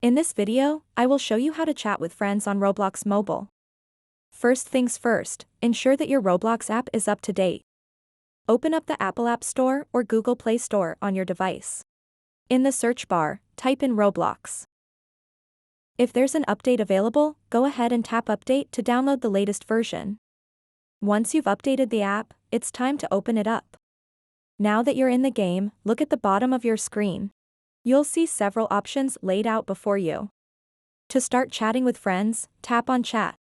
In this video, I will show you how to chat with friends on Roblox Mobile. First things first, ensure that your Roblox app is up to date. Open up the Apple App Store or Google Play Store on your device. In the search bar, type in Roblox. If there's an update available, go ahead and tap Update to download the latest version. Once you've updated the app, it's time to open it up. Now that you're in the game, look at the bottom of your screen. You'll see several options laid out before you. To start chatting with friends, tap on Chat.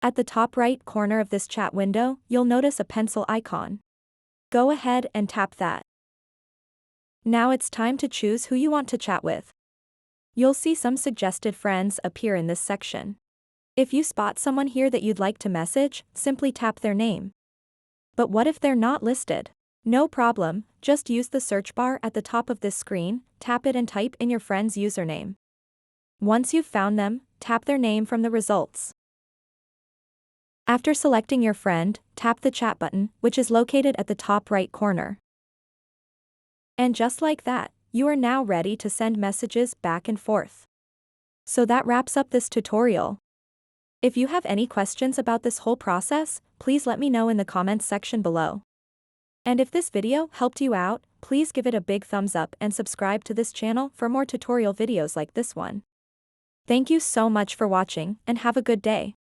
At the top right corner of this chat window, you'll notice a pencil icon. Go ahead and tap that. Now it's time to choose who you want to chat with. You'll see some suggested friends appear in this section. If you spot someone here that you'd like to message, simply tap their name. But what if they're not listed? No problem, just use the search bar at the top of this screen, tap it and type in your friend's username. Once you've found them, tap their name from the results. After selecting your friend, tap the chat button, which is located at the top right corner. And just like that, you are now ready to send messages back and forth. So that wraps up this tutorial. If you have any questions about this whole process, please let me know in the comments section below. And if this video helped you out, please give it a big thumbs up and subscribe to this channel for more tutorial videos like this one. Thank you so much for watching and have a good day.